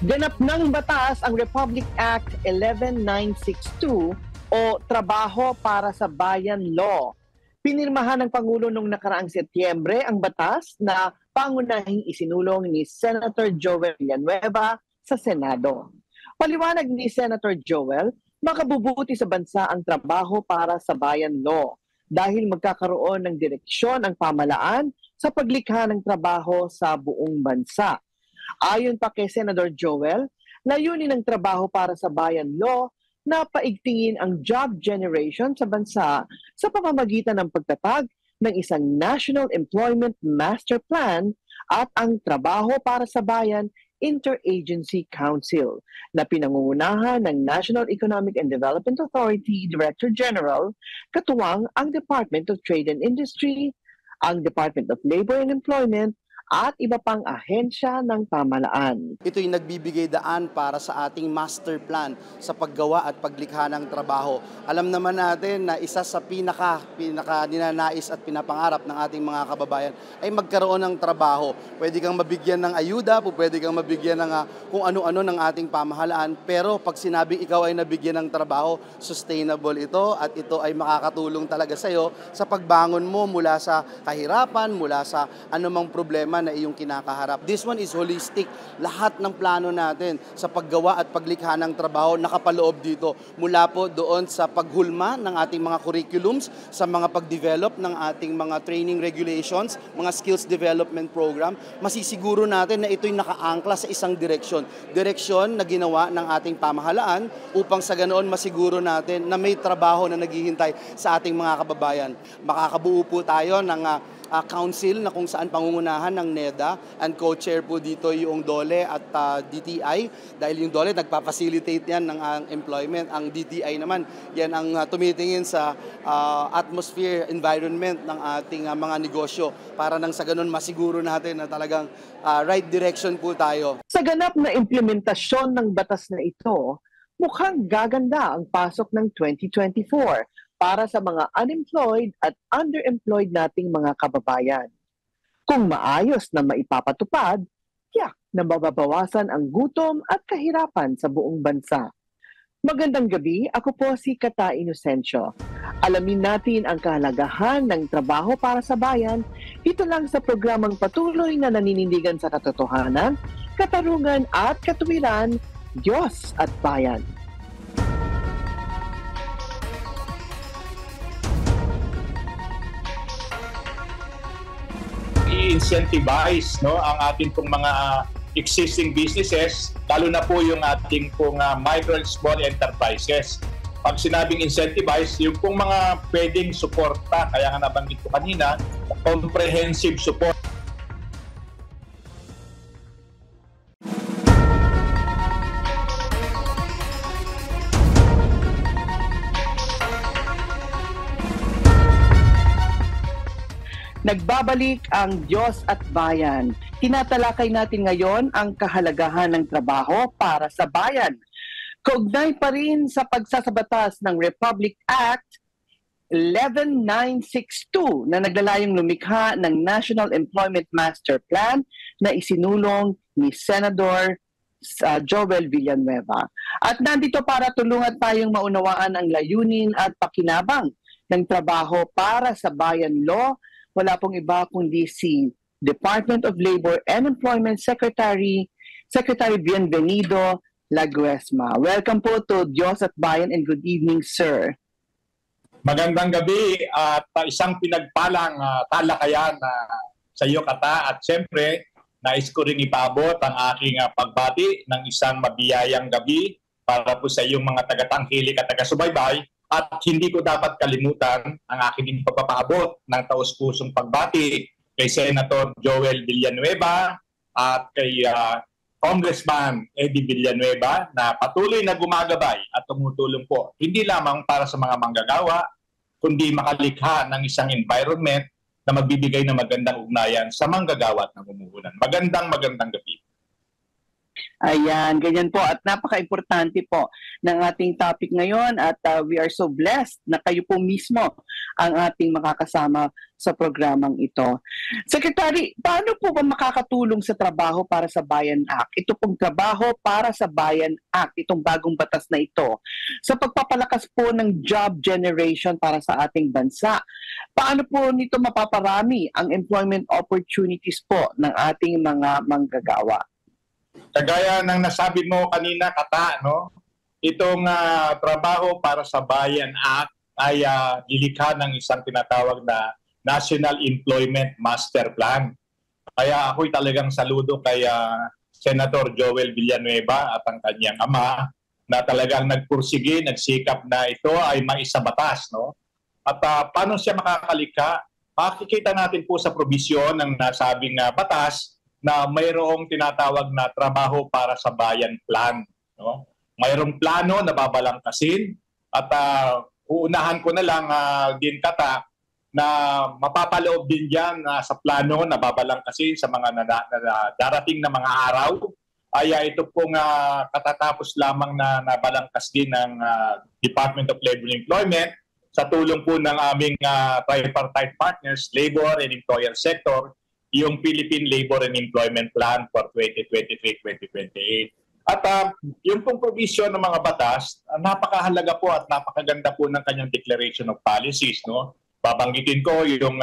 Ganap ng batas ang Republic Act 11962 o Trabaho para sa Bayan Law. Pinirmahan ng Pangulo noong nakaraang Setyembre ang batas na pangunahing isinulong ni Senator Joel Villanueva sa Senado. Paliwanag ni Senator Joel, makabubuti sa bansa ang trabaho para sa bayan law dahil magkakaroon ng direksyon ang pamahalaan sa paglikha ng trabaho sa buong bansa. Ayon pa kay Senator Joel, layunin ng trabaho para sa bayan law na paigtingin ang job generation sa bansa sa pamamagitan ng pagtatag ng isang National Employment Master Plan at ang Trabaho para sa Bayan Interagency Council na pinangungunahan ng National Economic and Development Authority Director General, katuwang ang Department of Trade and Industry, ang Department of Labor and Employment, at iba pang ahensya ng pamahalaan. Ito'y nagbibigay daan para sa ating master plan sa paggawa at paglikha ng trabaho. Alam naman natin na isa sa pinaka ninanais at pinapangarap ng ating mga kababayan ay magkaroon ng trabaho. Pwede kang mabigyan ng ayuda, pwede kang mabigyan ng kung ano-ano ng ating pamahalaan, pero pag sinabing ikaw ay nabigyan ng trabaho, sustainable ito at ito ay makakatulong talaga sa iyo sa pagbangon mo mula sa kahirapan, mula sa anumang problema na iyong kinakaharap. This one is holistic. Lahat ng plano natin sa paggawa at paglikha ng trabaho nakapaloob dito. Mula po doon sa paghulma ng ating mga curriculums, sa mga pag-develop ng ating mga training regulations, mga skills development program, masisiguro natin na ito'y nakaangkla sa isang direksyon. Direksyon na ginawa ng ating pamahalaan upang sa ganoon masiguro natin na may trabaho na naghihintay sa ating mga kababayan. Makakabuo po tayo ng council na kung saan pangungunahan ng NEDA and co-chair po dito yung DOLE at DTI dahil yung DOLE nagpa-facilitate yan ng employment. Ang DTI naman, yan ang tumitingin sa atmosphere, environment ng ating mga negosyo para nang sa ganun masiguro natin na talagang right direction po tayo. Sa ganap na implementasyon ng batas na ito, mukhang gaganda ang pasok ng 2024 para sa mga unemployed at underemployed nating mga kababayan. Kung maayos na maipapatupad, tiyak na mababawasan ang gutom at kahirapan sa buong bansa. Magandang gabi, ako po si Kata Inocencio. Alamin natin ang kahalagahan ng trabaho para sa bayan dito lang sa programang patuloy na naninindigan sa katotohanan, katarungan at katuwiran, Diyos at Bayan. I-incentivize ang ating pong mga existing businesses, lalo na po yung ating pong micro and small enterprises. Pag sinabing incentivize, yung pong mga pwedeng suporta, kaya nga nabanggit ko kanina, comprehensive support. Nagbabalik ang Diyos at Bayan. Tinatalakay natin ngayon ang kahalagahan ng trabaho para sa bayan. Kaugnay pa rin sa pagsasabatas ng Republic Act 11962 na naglalayong lumikha ng National Employment Master Plan na isinulong ni Senator Joel Villanueva. At nandito para tulungan tayong maunawaan ang layunin at pakinabang ng trabaho para sa bayan law. Wala pong iba kundi si Department of Labor and Employment Secretary Bienvenido Laguesma. Welcome po to Diyos at Bayan and good evening, sir. Magandang gabi at isang pinagpalang talakayan sa iyo, Kata. At siyempre, nais ko rin ipaabot ang aking pagbati ng isang mabiyayang gabi para po sa iyong mga tagatangkilik at taga-subaybay. At hindi ko dapat kalimutan ang aking pagpapaabot ng taos-pusong pagbati kay Senator Joel Villanueva at kay Congressman Eddie Villanueva na patuloy na gumagabay at tumutulong po hindi lamang para sa mga manggagawa, kundi makalikha ng isang environment na magbibigay ng magandang ugnayan sa manggagawa at namumuhunan. Magandang gabi. Ayan, ganyan po at napaka-importante po ng ating topic ngayon at we are so blessed na kayo po mismo ang ating makakasama sa programang ito. Secretary, paano po ba makakatulong sa Trabaho para sa Bayan Act? Ito pong Trabaho para sa Bayan Act, itong bagong batas na ito, sa pagpapalakas po ng job generation para sa ating bansa. Paano po nito mapaparami ang employment opportunities po ng ating mga manggagawa? Kagaya ng nasabi mo kanina, Kata, no? Itong Trabaho para sa Bayan Act ay nilikha ng isang tinatawag na National Employment Master Plan. Kaya ako'y talagang saludo kay Senator Joel Villanueva at ang kanyang ama na talagang nagpursige, nagsikap na ito ay maisabatas, no? At paano siya makakalikha? Makikita natin po sa probisyon ng nasabing batas na mayroong tinatawag na Trabaho para sa Bayan Plan. No? Mayroong plano na babalangkasin at uunahan ko na lang din, Kata, na mapapaloob din dyan sa plano na babalangkasin sa mga darating na mga araw. Ay ito pong katatapos lamang na nabalangkas din ng Department of Labor and Employment sa tulong po ng aming tripartite partners, labor and employer sector, yung Philippine Labor and Employment Plan for 2023-2028. At yung pong provision ng mga batas, napakahalaga po at napakaganda po ng kanyang Declaration of Policies. No? Babanggitin ko yung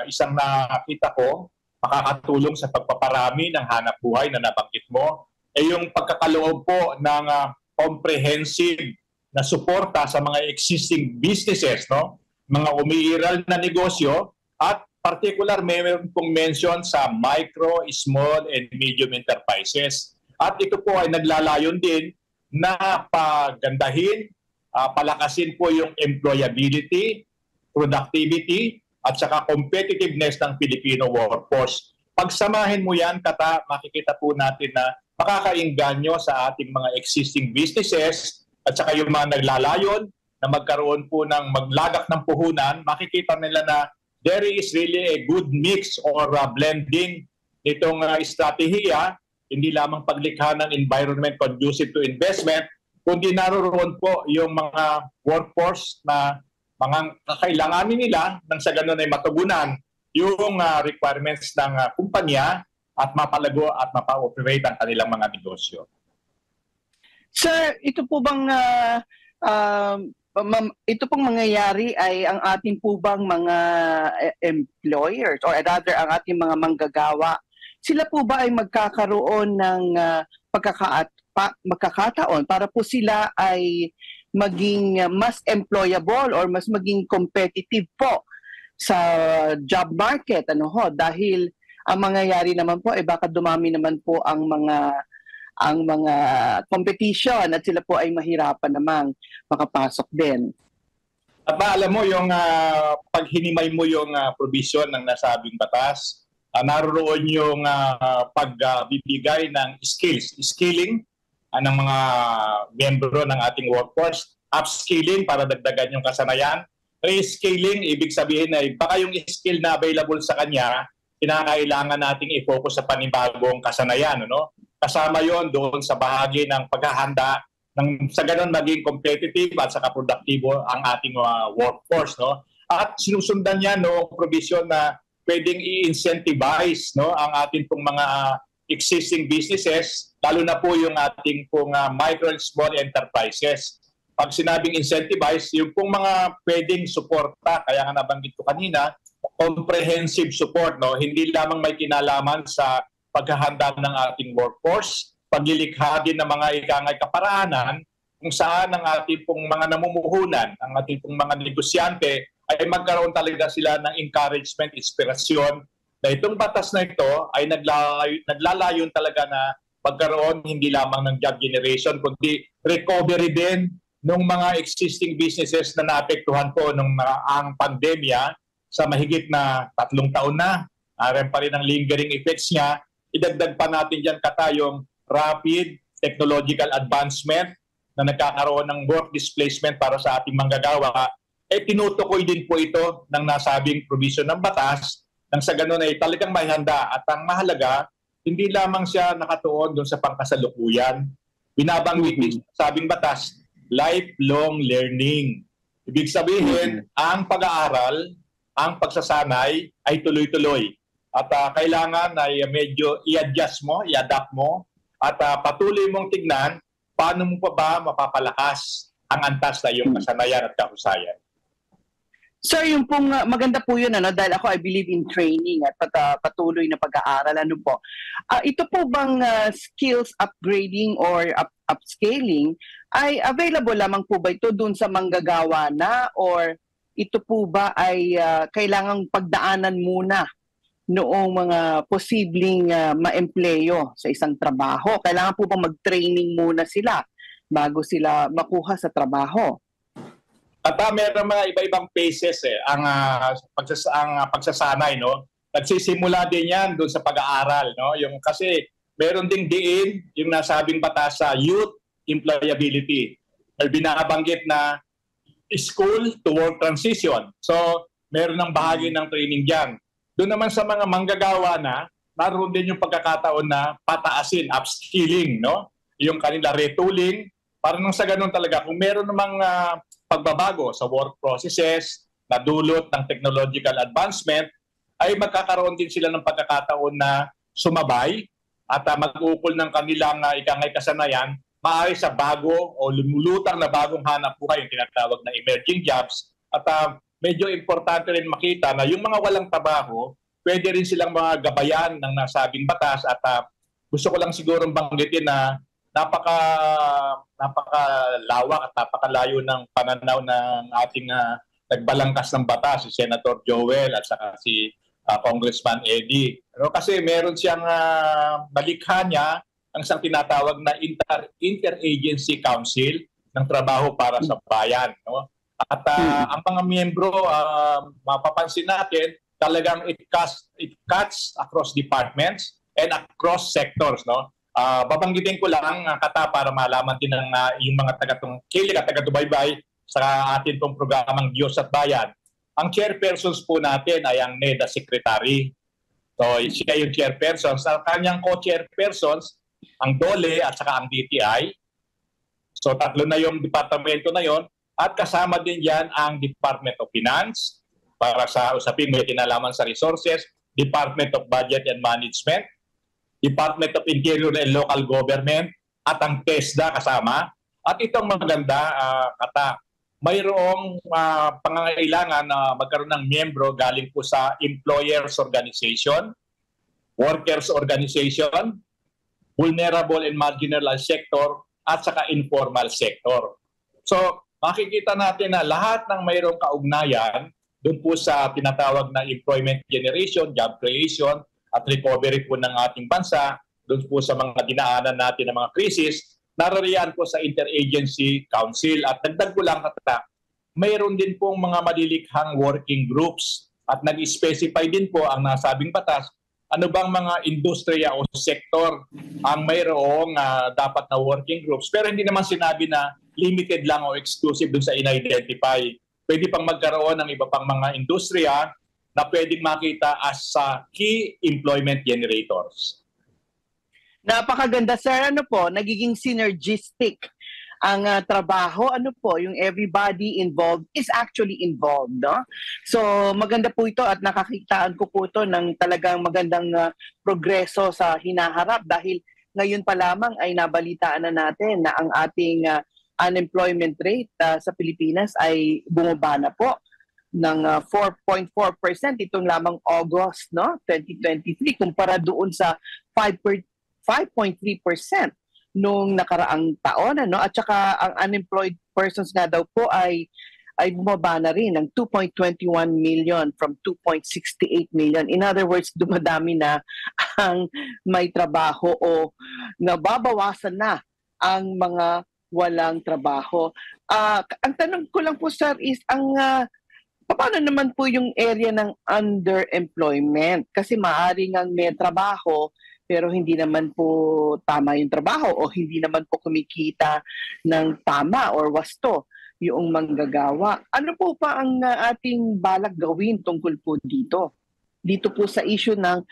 isang nakita ko, makakatulong sa pagpaparami ng hanap buhay na nabanggit mo, ay yung pagkakaloob po ng comprehensive na suporta sa mga existing businesses, no? Mga umiiral na negosyo at particular, mayroon pong mention sa micro, small, and medium enterprises. At ito po ay naglalayon din na pagandahin, palakasin po yung employability, productivity, at saka competitiveness ng Filipino workforce. Pagsamahin mo yan, Kata, makikita po natin na makakainganyo sa ating mga existing businesses at saka yung mga naglalayon na magkaroon po ng maglagak ng puhunan, makikita nila na there is really a good mix or blending nitong estratehiya, hindi lamang paglikha ng environment conducive to investment, kundi naroon po yung mga workforce na mga kakailanganin nila nang sa ganun ay matugunan yung requirements ng kumpanya at mapalago at mapa-operate ang kanilang mga negosyo. Sir, ito po bang ito pong mangyayari ay ang ating po bang mga employers or rather ang ating mga manggagawa, sila po ba ay magkakaroon ng magkakataon para po sila ay maging mas employable or mas maging competitive po sa job market, ano ho, dahil ang mangyayari naman po ay baka dumami naman po ang mga competition at sila po ay mahirapan namang makapasok din. At alam mo, yung paghinimay mo yung provision ng nasabing batas, naroon yung pagbibigay ng skilling ng mga miyembro ng ating workforce, upskilling para dagdagan yung kasanayan, reskilling, ibig sabihin na baka yung skill na available sa kanya, kinakailangan nating i-focus sa panibagong kasanayan, no? Kasama yon doon sa bahagi ng paghahanda ng sa ganun maging competitive at saka produktibo ang ating workforce, no? At sinusundan niya no provision na pwedeng i-incentivize no ang ating pong mga existing businesses, lalo na po yung ating pong micro and small enterprises. Pag sinabing incentivize, yung pong mga pwedeng suporta, kaya nga nabanggit ko kanina, comprehensive support, no? Hindi lamang may kinalaman sa paghahanda ng ating workforce, paglilikha din ng mga ikangay kaparaanan kung saan ang ating pong mga namumuhunan, ang ating pong mga negosyante ay magkaroon talaga sila ng encouragement, inspirasyon na itong batas na ito ay naglalayon talaga na pagkaroon hindi lamang ng job generation kundi recovery din ng mga existing businesses na naapektuhan po ng ang pandemya sa mahigit na 3 taon na. Aram pa rin ang lingering effects niya. Idagdag pa natin dyan, Kata, yung rapid technological advancement na nagkakaroon ng work displacement para sa ating manggagawa. Tinutukoy din po ito ng nasabing provision ng batas nang sa ganun ay talagang may handa. At ang mahalaga, hindi lamang siya nakatuon doon sa pangkasalukuyan. Binabanggit din sa sabing batas, lifelong learning. Ibig sabihin, ang pag-aaral, ang pagsasanay ay tuloy-tuloy. At kailangan ay medyo i-adjust mo, i-adapt mo, at patuloy mong tignan paano mo pa ba mapapalakas ang antas na iyong kasanayan at kahusayan. Sir, yung pong maganda po yun, dahil ako I believe in training at patuloy na pag-aaral. Ano po? Ito po bang skills upgrading or upscaling ay available lamang po ba ito dun sa manggagawa na, or ito po ba ay kailangang pagdaanan muna noong mga posibleng ma-empleyo sa isang trabaho? Kailangan po ba mag-training muna sila bago sila makuha sa trabaho? At meron mga iba-ibang phases ang pagsasanay, no. Nagsisimula din 'yan doon sa pag-aaral, no. Yung kasi meron ding diin yung nasabing batas sa youth employability. May binabanggit na school to work transition. So, meron ng bahagi ng training diyan. Doon naman sa mga manggagawa na, naroon din yung pagkakataon na pataasin, upskilling, no. Yung kanila retooling, para nang sa ganun talaga kung meron namang pagbabago sa work processes na dulot ng technological advancement, ay magkakaroon din sila ng pagkakataon na sumabay at mag-ukol ng kanilang ikangay kasanayan, maaari sa bago o lumulutang na bagong hanap buhay, yung tinatawag na emerging jobs. At medyo importante rin makita na yung mga walang trabaho, pwede rin silang mga gabayan ng nasabing batas. At gusto ko lang siguro banggitin na napakalawak at napakalayo ng pananaw ng ating nagbalangkas ng batas, si Senator Joel at saka si Congressman Eddie. Pero kasi meron siyang balikha niya ang isang tinatawag na Interagency Council ng Trabaho para sa Bayan. No? At ang mga miyembro, mapapansin natin, talagang it cuts across departments and across sectors. No? Babanggitin ko lang kata para malaman din ng yung mga taga-tungkilig at taga-tubaybay sa atin pong programang Diyos at Bayan. Ang chairpersons po natin ay ang NEDA Secretary. So, siya yung chairperson. Sa kanyang co-chairpersons, ang DOLE at saka ang DTI. So, tatlo na yung departamento na yon. At kasama din yan ang Department of Finance para sa usapin may kinalaman sa resources, Department of Budget and Management, Department of Interior and Local Government, at ang TESDA kasama. At itong maganda, mayroong pangangailangan na magkaroon ng miyembro galing po sa employers organization, workers organization, vulnerable and marginalized sector, at saka informal sector. So, makikita natin na lahat ng mayroong kaugnayan doon po sa tinatawag na employment generation, job creation, at recovery po ng ating bansa, doon po sa mga dinaanan natin ng mga krisis, narariyan po sa Interagency Council. At dagdag ko lang mayroon din pong mga malilikhang working groups at nag-specify din po ang nasabing batas ano bang mga industriya o sektor ang mayroong dapat na working groups. Pero hindi naman sinabi na limited lang o exclusive dun sa in-identify. Pwede pang magkaroon ng iba pang mga industriya na pwedeng makita as key employment generators. Napakaganda, sir. Ano po, nagiging synergistic ang trabaho. Ano po, yung everybody involved is actually involved. No? So, maganda po ito at nakakitaan ko po ito ng talagang magandang progreso sa hinaharap dahil ngayon pa lamang ay nabalitaan na natin na ang ating unemployment rate sa Pilipinas ay bumaba na po ng 4.4% itong lamang August, no, 2023 kumpara doon sa 5.3% noong nakaraang taon, ano, at saka ang unemployed persons nga daw po ay bumaba na rin ng 2.21 million from 2.68 million. In other words, dumadami na ang may trabaho o nababawasan na ang mga walang trabaho. Ang tanong ko lang po, sir, is paano naman po yung area ng underemployment? Kasi maaaring ang may trabaho pero hindi naman po tama yung trabaho o hindi naman po kumikita ng tama or wasto yung manggagawa. Ano po pa ang ating balak gawin tungkol po dito? dito po sa issue ng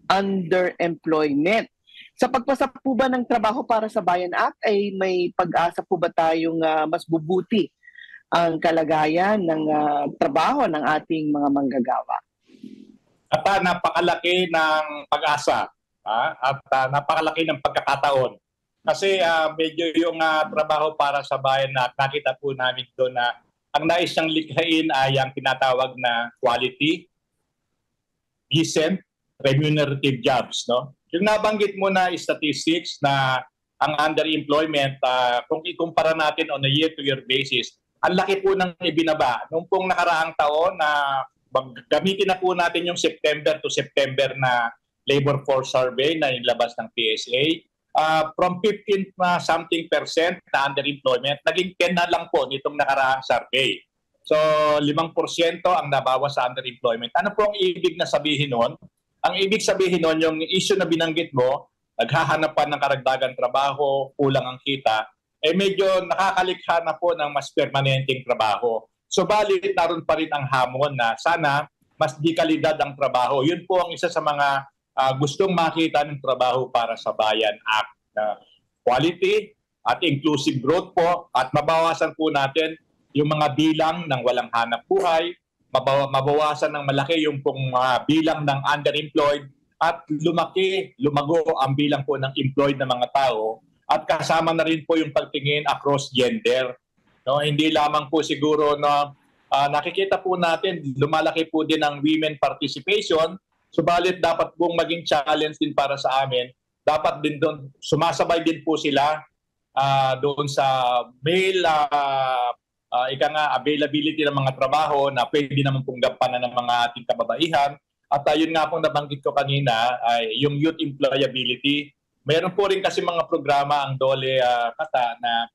underemployment. Sa pagpasa po ba ng Trabaho para sa Bayan Act ay may pag-asa po ba tayong mas bubuti ang kalagayan ng trabaho ng ating mga manggagawa? At napakalaki ng pag-asa at napakalaki ng pagkakataon. Kasi medyo yung Trabaho para sa Bayan Act, nakita po namin doon na ang nais niyang likhain ay ang tinatawag na quality, decent, remunerative jobs, no? Yung nabanggit mo na statistics na ang underemployment, kung ikumpara natin on a year-to-year basis, ang laki po ng ibinaba. Nung pong nakaraang taon na gamitin na po natin yung September to September na labor force survey na inilabas ng PSA, from 15 na something percent na underemployment, naging 10 na lang po nitong nakaraang survey. So 5% ang nabawas sa underemployment. Ano po ang ibig na sabihin nun? Ang ibig sabihin nun, yung issue na binanggit mo, naghahanap pa ng karagdagang trabaho, kulang ang kita, medyo nakakalikha na po ng mas permanenteng trabaho. So balit naroon pa rin ang hamon na sana mas di kalidad ang trabaho. Yun po ang isa sa mga gustong makita ng Trabaho para sa Bayan Act. Quality at inclusive growth po at mabawasan po natin yung mga bilang ng walang hanap buhay, mabawasan ng malaki yung pong bilang ng underemployed at lumago ang bilang po ng employed na mga tao at kasama na rin po yung pagtingin across gender. No, hindi lamang po siguro na nakikita po natin lumalaki po din ang women participation, subalit dapat pong maging challenge din para sa amin. Dapat din doon sumasabay din po sila doon sa male availability ng mga trabaho na pwede naman pong gampanan ng mga ating kababaihan. At yun nga pong nabanggit ko kanina ay yung youth employability. Meron po rin kasi mga programa ang DOLE kata na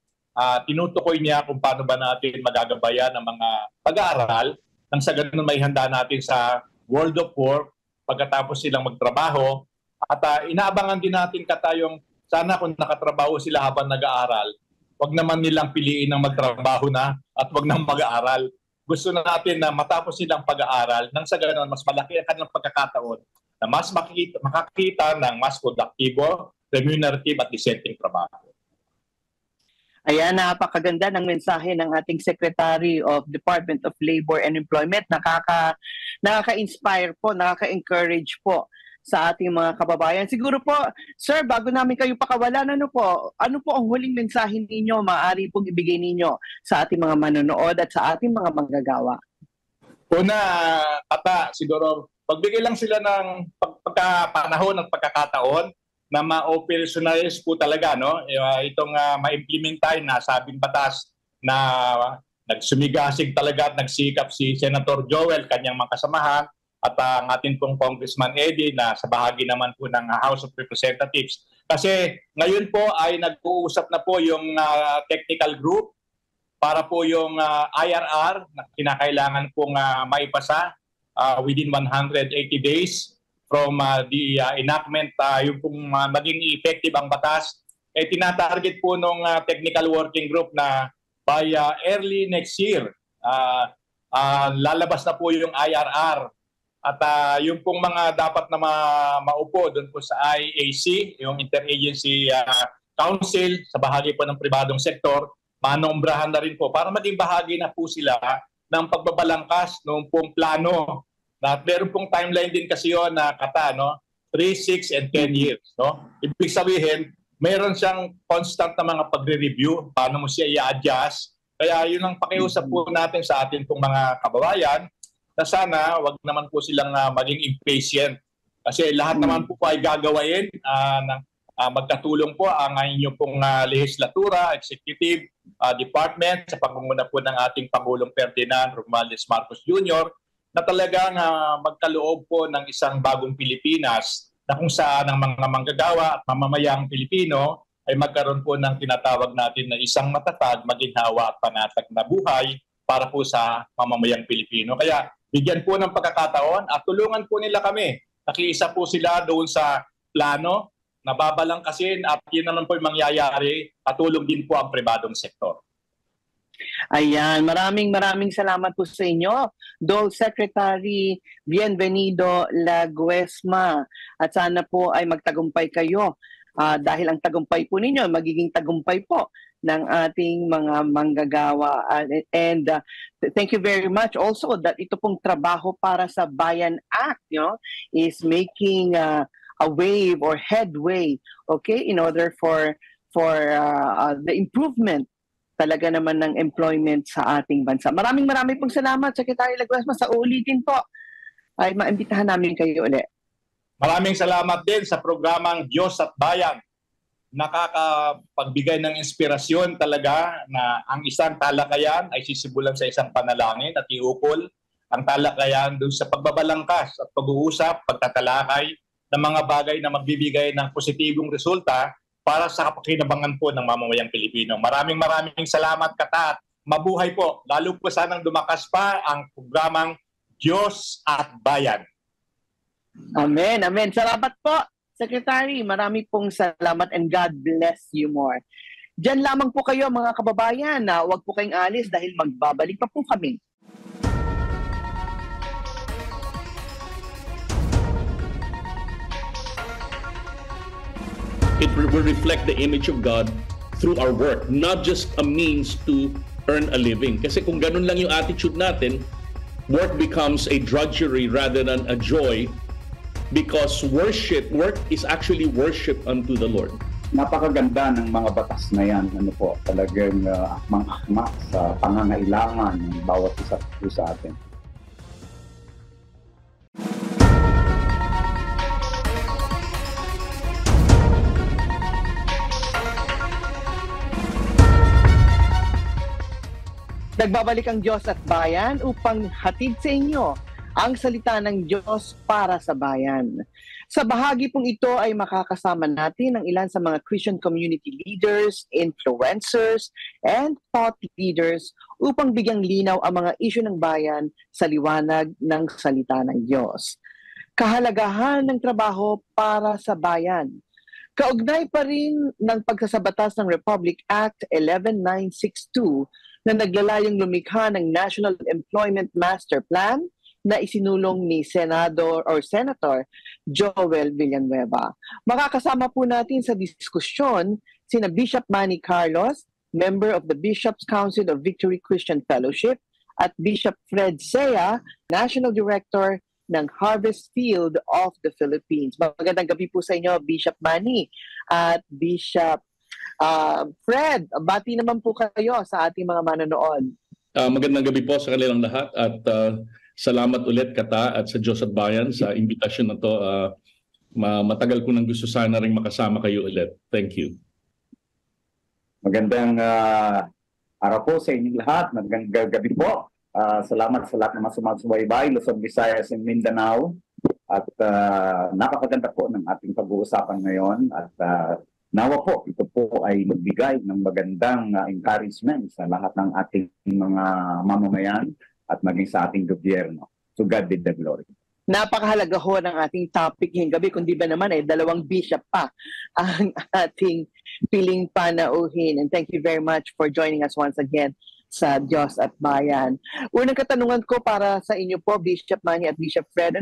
tinutukoy niya kung paano ba natin magagabayan ng mga pag-aaral nang sa ganun may handa natin sa world of work pagkatapos silang magtrabaho. At inaabangan din natin katayong sana kung nakatrabaho sila habang nag-aaral, wag naman nilang piliin ng magtrabaho na at wag nang mag-aaral. Gusto na natin na matapos silang pag-aaral nang sa ganun mas malaki ang kanilang pagkakataon na mas makakita ng mas produktibo, remunerative at decenteng trabaho. Ayan, napakaganda ng mensahe ng ating Secretary of Department of Labor and Employment. Nakaka-inspire po, nakaka-encourage po sa ating mga kababayan. Siguro po, sir, bago namin kayo pakawalan, ano po ang huling mensahe ninyo, maaari pong ibigay ninyo sa ating mga manonood at sa ating mga manggagawa? Una, siguro, pagbigay lang sila ng pagkapanahon ng pagkakataon na ma-operationalize po talaga, no? Itong ma-implementahin na sabing batas na nagsumigasig talaga at nagsikap si Senator Joel, kanyang mga kasamahan, at ang ating pong Congressman Eddie na sa bahagi naman po ng House of Representatives. Kasi ngayon po ay nag-uusap na po yung technical group para po yung IRR na kinakailangan pong maipasa within 180 days from the enactment, yung pong maging effective ang batas. Tinatarget po nung technical working group na by early next year, lalabas na po yung IRR. At yung pong mga dapat na maupo doon po sa IAC, yung Interagency Council, sa bahagi po ng pribadong sektor, manombrahan na rin po para maging bahagi na po sila ng pagbabalangkas ng pong plano. Na meron pong timeline din kasi yun na 3, 6, and 10 years. No? Ibig sabihin, meron siyang constant na mga pagre-review, paano mo siya i-adjust. Kaya yun ang pakiusap po natin sa atin pong mga kababayan, na sana wag naman po silang maging impatient. Kasi lahat naman po ay gagawain magkatulong po ang inyong pong legislatura, executive department sa pangunguna po ng ating Pangulong Ferdinand Romualdez Marcos Jr. na talagang magkaloob po ng isang bagong Pilipinas na kung saan ang mga manggagawa at mamamayang Pilipino ay magkaroon po ng tinatawag natin na isang matatag, maginhawa at panatag na buhay para po sa mamamayang Pilipino. Kaya bigyan po ng pagkakataon at tulungan po nila kami. Nakiisa po sila doon sa plano, nababalangkasin at yun naman po yung mangyayari at tulong din po ang pribadong sektor. Ayan, maraming salamat po sa inyo, Dole Secretary Bienvenido Laguesma. At sana po ay magtagumpay kayo dahil ang tagumpay po ninyo magiging tagumpay po ng ating mga manggagawa. And thank you very much also that ito pong trabaho para sa Bayan Act, is making a wave or headway, okay, in order for the improvement talaga naman ng employment sa ating bansa. Maraming pong salamat, Secretary Laguesma. Sa ulitin po, ay maimbitahan namin kayo ulit. Maraming salamat din sa programang Diyos at Bayan. Nakakapagbigay ng inspirasyon talaga na ang isang talakayan ay sisimulan sa isang panalangin at iukol ang talakayan doon sa pagbabalangkas at pag-uusap, pagtatalakay ng mga bagay na magbibigay ng positibong resulta para sa kapakinabangan po ng mamamayang Pilipino. Maraming salamat, Kata, at mabuhay po. Lalo po sanang dumakas pa ang programang Diyos at Bayan. Amen. Salamat po, Secretary. Marami pong salamat and God bless you more. Diyan lamang po kayo, mga kababayan, na huwag po kayong alis dahil magbabalik pa po kami. It will reflect the image of God through our work, not just a means to earn a living. Kasi kung ganun lang yung attitude natin, work becomes a drudgery rather than a joy, because work is actually worship unto the Lord. Napakaganda ng mga batas na yan. Talagang akmang-akma sa pangangailangan ng bawat isa po sa atin. Nagbabalik ang Diyos at Bayan upang hatid sa inyo ang salita ng Diyos para sa bayan. Sa bahagi pong ito ay makakasama natin ang ilan sa mga Christian community leaders, influencers, and thought leaders upang bigyang linaw ang mga isyu ng bayan sa liwanag ng salita ng Diyos. Kahalagahan ng trabaho para sa bayan. Kaugnay pa rin ng pagsasabatas ng Republic Act 11962 na naglalayong lumikha ng National Employment Master Plan na isinulong ni Senator Joel Villanueva. Makakasama po natin sa diskusyon sina Bishop Manny Carlos, member of the Bishops' Council of Victory Christian Fellowship, at Bishop Fred Sea, National Director ng Harvest Field of the Philippines. Magandang gabi po sa inyo, Bishop Manny at Bishop Fred. Bati naman po kayo sa ating mga manonood. Magandang gabi po sa kanilang lahat at salamat ulit, Kata, at sa Diyos at Bayan sa imbitasyon na to. Matagal ko nang gusto sana rin makasama kayo ulit. Thank you. Magandang araw po sa inyong lahat. Magandang gabi po. Salamat sa lahat ng mga sumasubaybay, Luzon, Visayas, and Mindanao. At napakaganda po ng ating pag-uusapan ngayon. At nawa po, ito po ay magbigay ng magandang encouragement sa lahat ng ating mga mamamayan at maging sa ating gobyerno. To God be the glory. Napakahalaga ho ng ating topic ngayong gabi, kundi ba naman ay dalawang bishop pa ang ating piling panauhin. And thank you very much for joining us once again sa Diyos at Bayan. Unang katanungan ko para sa inyo po, Bishop Manny at Bishop Fred,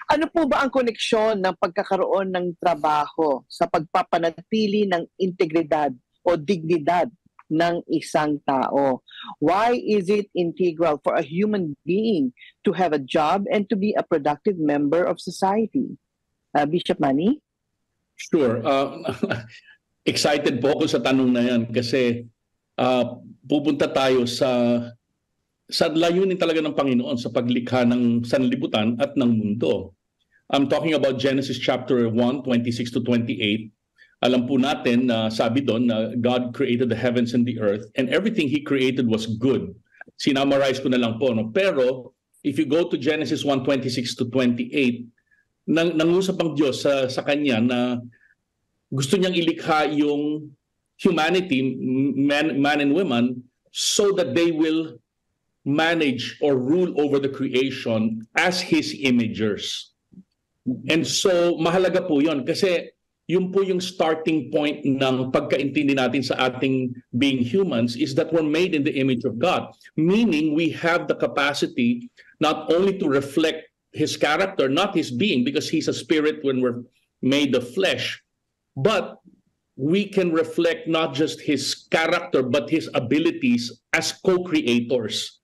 ano po ba ang koneksyon ng pagkakaroon ng trabaho sa pagpapanatili ng integridad o dignidad ng isang tao? Why is it integral for a human being to have a job and to be a productive member of society? Bishop Manny? Sure. Excited po ako sa tanong na yan kasi pupunta tayo sa layunin talaga ng Panginoon sa paglikha ng sanlibutan at ng mundo. I'm talking about Genesis chapter 1, 26 to 28. Alam po natin na sabi doon na God created the heavens and the earth and everything He created was good. Sinamarize ko na lang po. No? Pero if you go to Genesis 1, 26 to 28, nangusap ang Diyos sa Kanya na gusto niyang ilikha yung humanity, man and women, so that they will manage or rule over the creation as His imagers. And so, mahalaga po yun kasi yun po yung starting point ng pagkaintindi natin sa ating being humans is that we're made in the image of God. Meaning we have the capacity not only to reflect His character, not His being, because He's a spirit when we're made of flesh, but we can reflect not just His character but His abilities as co-creators.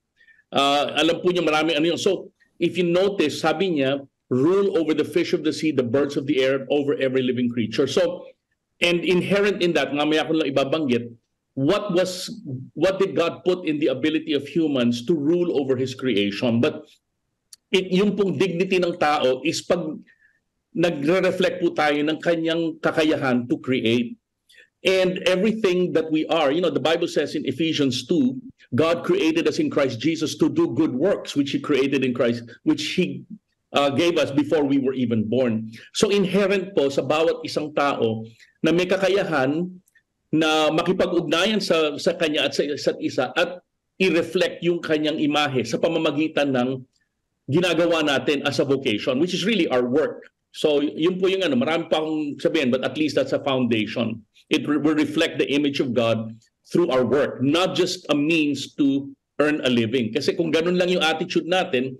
Alam po niyo marami ano yun. So if you notice, sabi niya, rule over the fish of the sea, the birds of the air, over every living creature. So, and inherent in that, mamaya ko lang ibabanggit, what did God put in the ability of humans to rule over His creation? But yung pong dignity ng tao is pag nagre-reflect po tayo ng kanyang kakayahan to create. And everything that we are, the Bible says in Ephesians 2, God created us in Christ Jesus to do good works, which He created in Christ, which He gave us before we were even born. So inherent po sa bawat isang tao na may kakayahan na makipag-ugnayan sa kanya at sa isa't isa at i-reflect yung kanyang imahe sa pamamagitan ng ginagawa natin as a vocation, which is really our work. So yun po yung marami pa akong sabihin, but at least that's a foundation. It will reflect the image of God through our work, not just a means to earn a living. Kasi kung ganun lang yung attitude natin,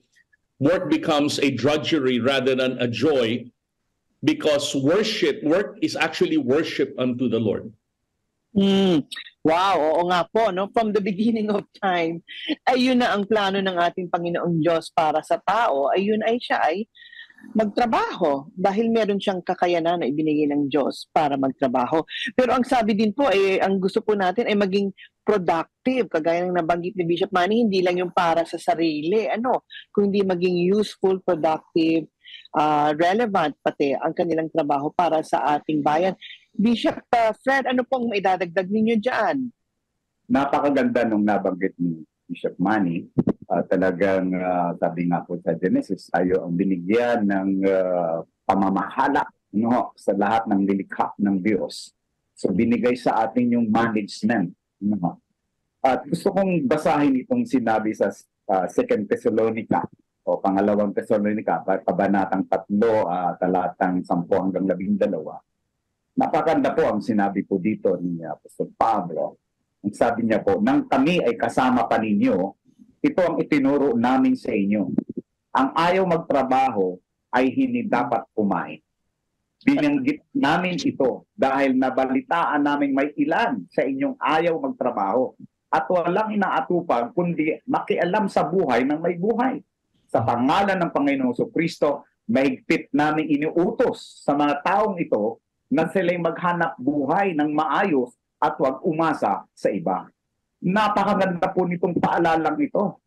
work becomes a drudgery rather than a joy, because work is actually worship unto the Lord. Wow, oo nga po, no? From the beginning of time, ayun na ang plano ng ating Panginoong Diyos para sa tao. Siya ay magtrabaho dahil meron siyang kakayanan na ibinigay ng Diyos para magtrabaho. Pero ang sabi din po, ang gusto po natin ay maging productive, kagaya ng nabanggit ni Bishop Manny, hindi lang yung para sa sarili, kundi maging useful, productive, relevant pati ang kanilang trabaho para sa ating bayan. Bishop Fred, ano pong maidadagdag ninyo dyan? Napakaganda nung nabanggit ni Bishop Manny. Talagang sabi nga po sa Genesis, tayo ang binigyan ng pamamahala sa lahat ng nilikha ng Diyos. So binigay sa atin yung management. At gusto kong basahin itong sinabi sa 2 Thessalonica o pangalawang Thessalonica, kabanatang 3, talatang 10 hanggang 12. Napakaganda po ang sinabi po dito ni Apostol Pablo. Ang sabi niya po, nang kami ay kasama pa ninyo, ito ang itinuro namin sa inyo. Ang ayaw magtrabaho ay hindi dapat kumain. Binanggit namin ito dahil nabalitaan namin may ilan sa inyong ayaw magtrabaho at walang inaatupag kundi makialam sa buhay ng may buhay. Sa pangalan ng Panginoong Kristo, mahigpit namin iniutos sa mga taong ito na sila'y maghanap buhay ng maayos at huwag umasa sa iba. Napakaganda po nitong paalalang ito.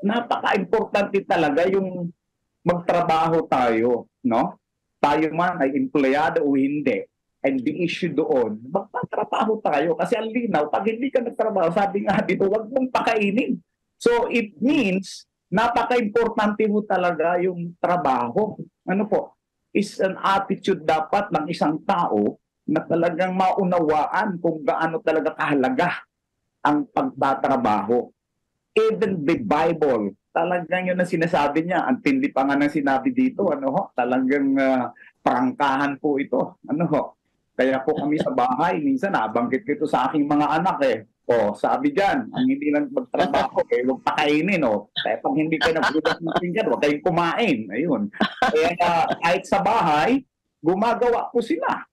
Napaka-importante talaga yung magtrabaho tayo, no? Tayo man ay empleyado o hindi, and the issue doon, magtatrabaho tayo. Kasi ang linaw, pag hindi ka nagtrabaho, sabi nga dito, huwag mong pakainin. So it means, napaka-importante mo talaga yung trabaho. Is an attitude dapat ng isang tao na talagang maunawaan kung gaano talaga kahalaga ang pagtatrabaho. Even the Bible, talagang yun ang sinasabi niya. Ang tindi pa nga ng sinabi dito, talagang prangkahan po ito. Kaya po kami sa bahay, minsan nabanggit ko ito sa aking mga anak sabi dyan, ang hindi lang magtrabaho, huwag pakainin, Kaya pag hindi kayo nag-produce dyan, huwag kayong kumain. Ayun. Kaya kahit sa bahay, gumagawa po sila,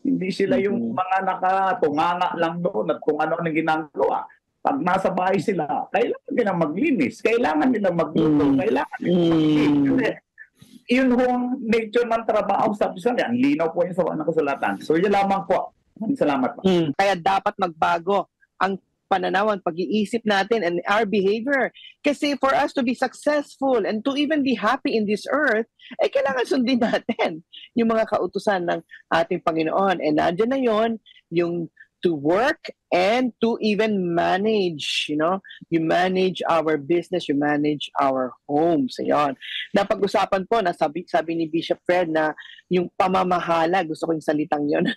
Hindi sila yung mga nakatunganga lang doon at kung ano ang ginagawa. Pag nasa bahay sila, kailangan nilang maglinis, kailangan nilang magluto, kailangan nilang maglinis. Yun yung nature ng trabaho, sabi sa ang linaw po yun sa nakasulatan. So yun lamang po. Salamat po. Kaya dapat magbago ang pananaw, ang pag-iisip natin and our behavior. Kasi for us to be successful and to even be happy in this earth, kailangan sundin natin yung mga kautusan ng ating Panginoon. And nandiyan na yun, yung to work and to even manage, you manage our business, you manage our homes. Ayun. Napag-usapan po, sabi ni Bishop Fred na yung pamamahala, gusto ko yung salitang yun,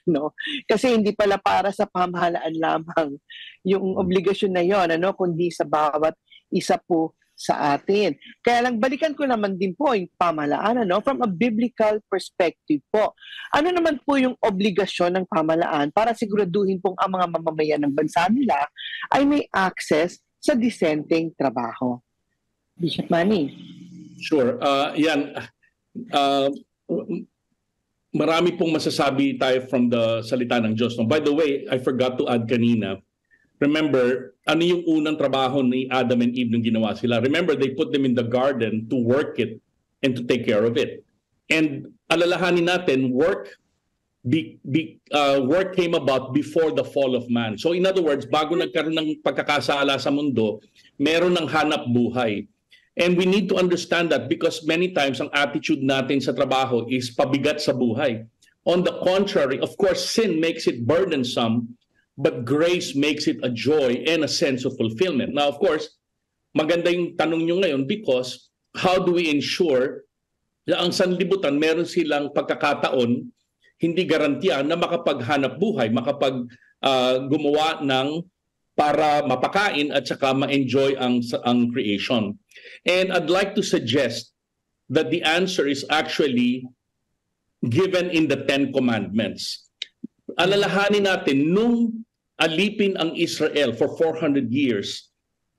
Kasi hindi pala para sa pamahalaan lamang yung obligasyon na yun, kundi sa bawat isa po sa atin. Kaya lang balikan ko naman din po yung pamahalaan from a biblical perspective po. Ano naman po yung obligasyon ng pamahalaan para siguraduhin pong ang mga mamamayan ng bansa nila ay may access sa disenteng trabaho? Bishop Manny. Sure. Yan. Marami pong masasabi tayo from the salita ng Diyos. By the way, I forgot to add kanina, remember, ano yung unang trabaho ni Adam and Eve nung ginawa sila? Remember, they put them in the garden to work it and to take care of it. And alalahanin natin, work came about before the fall of man. So in other words, bago nagkaroon ng pagkakasala sa mundo, meron ng hanap buhay. And we need to understand that because many times ang attitude natin sa trabaho is pabigat sa buhay. On the contrary, of course, sin makes it burdensome, but grace makes it a joy and a sense of fulfillment. Now, of course, maganda yung tanong nyo ngayon because how do we ensure na ang sanlibutan meron silang pagkakataon, hindi garantiya na makapaghanap buhay, gumawa ng para mapakain at saka ma-enjoy ang creation. And I'd like to suggest that the answer is actually given in the Ten Commandments. Alalahanin natin, nung alipin ang Israel for 400 years,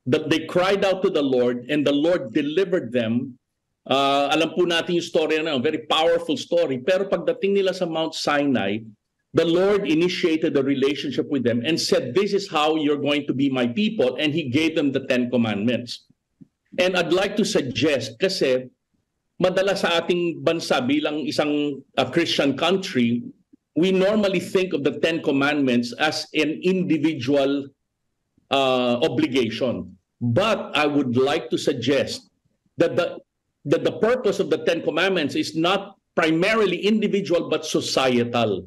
that they cried out to the Lord and the Lord delivered them. Alam po natin yung story na yun, very powerful story. Pero pagdating nila sa Mount Sinai, the Lord initiated a relationship with them and said, this is how you're going to be my people. And He gave them the Ten Commandments. And I'd like to suggest, kasi madalas sa ating bansa bilang isang Christian country, we normally think of the Ten Commandments as an individual obligation. But I would like to suggest that the purpose of the Ten Commandments is not primarily individual but societal.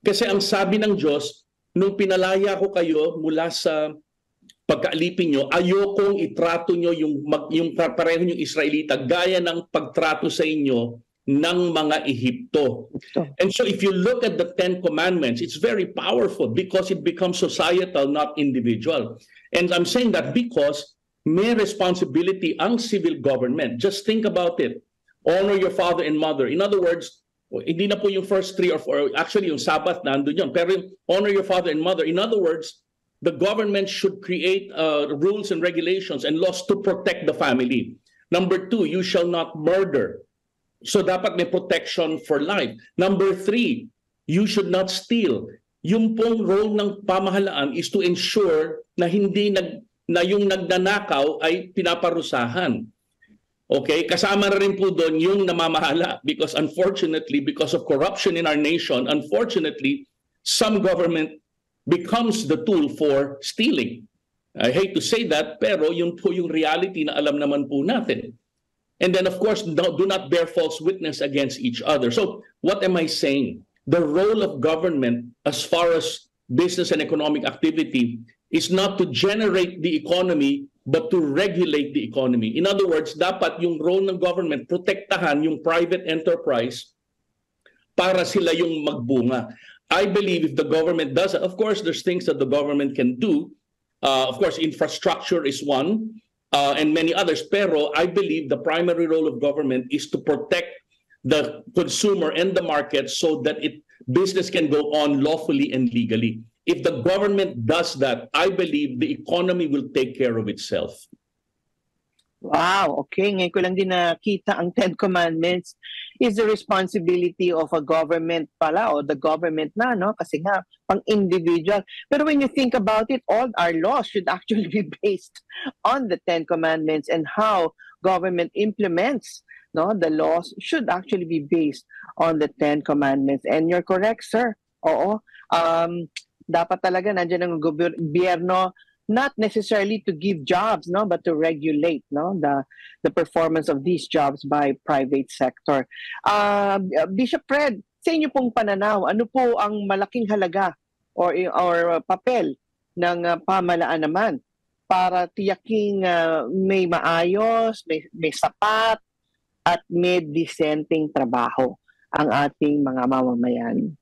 Kasi ang sabi ng Diyos, nung pinalaya ko kayo mula sa pagkaalipin nyo, ayokong itrato nyo yung pareho yung Israelita gaya ng pagtrato sa inyo ng mga Ehipto. And so if you look at the Ten Commandments, it's very powerful because it becomes societal, not individual. And I'm saying that because may responsibility ang civil government. Just think about it. Honor your father and mother. In other words, hindi na po yung first 3 or 4, actually yung Sabbath nandun yun, pero honor your father and mother. In other words, the government should create rules and regulations and laws to protect the family. Number 2, you shall not murder. So dapat may protection for life. Number 3, you should not steal. Yung pong role ng pamahalaan is to ensure na na yung nagnanakaw ay pinaparusahan. Okay? Kasama na rin po doon yung namamahala because unfortunately, because of corruption in our nation, unfortunately, some government becomes the tool for stealing. I hate to say that, pero yun po yung reality na alam naman po natin. And then, of course, do not bear false witness against each other. So, what am I saying? The role of government as far as business and economic activity is not to generate the economy, but to regulate the economy. In other words, dapat yung role ng government, protektahan yung private enterprise para sila yung magbunga. I believe if the government does it, of course, there's things that the government can do. Of course, infrastructure is one. And many others. Pero I believe the primary role of government is to protect the consumer and the market so that business can go on lawfully and legally. If the government does that, I believe the economy will take care of itself. Wow, okay. Ngayon ko lang din nakita ang Ten Commandments is the responsibility of a government pala o the government na, no? Kasi nga, pang individual. Pero when you think about it, all our laws should actually be based on the Ten Commandments and how government implements the laws should actually be based on the Ten Commandments. And you're correct, sir. Oo. Dapat talaga nandiyan ang gobyerno not necessarily to give jobs, but to regulate the performance of these jobs by private sector. Bishop Fred, sa inyo pong pananaw, ano po ang malaking halaga or papel ng pamahalaan naman para tiyaking may maayos, may sapat, at may disenteng trabaho ang ating mga mamamayan?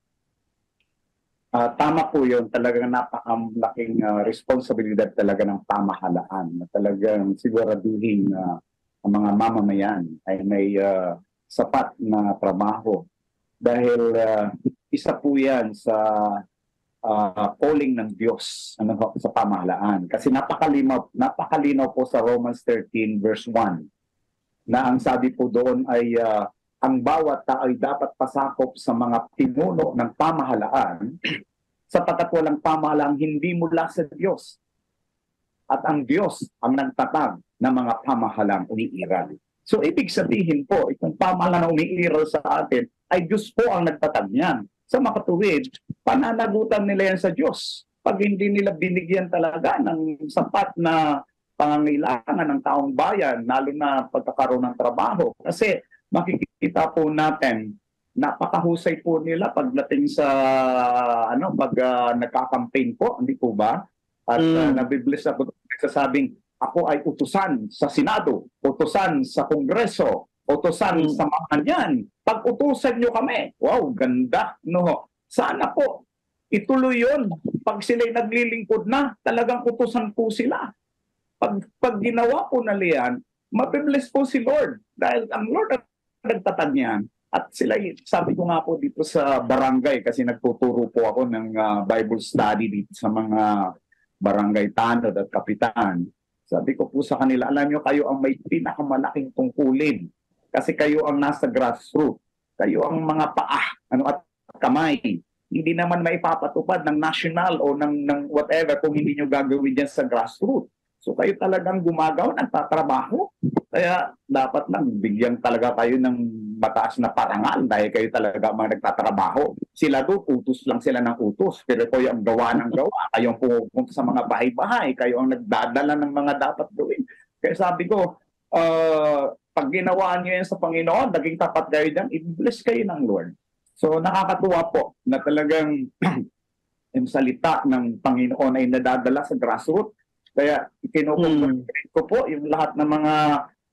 Tama po yun. Talagang napakalaking responsibilidad talaga ng pamahalaan na talagang siguraduhin na ang mga mamamayan ay may sapat na trabaho. Dahil isa po yan sa calling ng Diyos sa pamahalaan. Kasi napakalinaw po sa Romans 13 verse 1 na ang sabi po doon ay ang bawat tao ay dapat pasakop sa mga pinuno ng pamahalaan sapagkat walang pamahalaang hindi mula sa Diyos. At ang Diyos ang nagtatag ng mga pamahalaang umiiral. So ibig sabihin po, itong pamahalaan na umiiral sa atin ay Diyos po ang nagtatag niyan. Sa makatuwid, pananagutan nila yan sa Diyos. Pag hindi nila binigyan talaga ng sapat na pangangailangan ng taong bayan, lalo na pagkakaroon ng trabaho. Kasi makikita po natin, napakahusay po nila pagdating sa pag nagka-campaign po, hindi po ba? At nabibless na po nagsasabing, ako ay utusan sa Senado, utusan sa Kongreso, utusan sa mga yan. Pag-utusan nyo kami, wow, ganda. No? Sana po, ituloy yun. Pag sila'y naglilingkod na, talagang utusan po sila. Pag ginawa po na liyan, mabibless po si Lord. Dahil ang Lord ang nagtatag niyan. At sila, sabi ko nga po dito sa barangay, kasi nagtuturo po ako ng Bible study dito sa mga barangay tanod at kapitan. Sabi ko po sa kanila, alam nyo, kayo ang may pinakamalaking tungkulin. Kasi kayo ang nasa grassroots. Kayo ang mga paa at kamay. Hindi naman maipapatupad ng national o ng whatever kung hindi nyo gagawin dyan sa grassroots. So kayo talagang gumagawa, nagtatrabaho. Kaya dapat lang bigyan talaga kayo ng mataas na parangal dahil kayo talaga mga nagtatrabaho. Sila doon, utos lang sila ng utos. Pero kayo ang gawa ng gawa. Kayo ang pumunta sa mga bahay-bahay. Kayo ang nagdadala ng mga dapat gawin. Kaya sabi ko, pag ginawa niyo yan sa Panginoon, naging tapat kayo dyan, i-bless kayo ng Lord. So nakakatuwa po na talagang yung salita ng Panginoon ay nadadala sa grassroots. Kaya kinukumpleto ko po yung lahat ng mga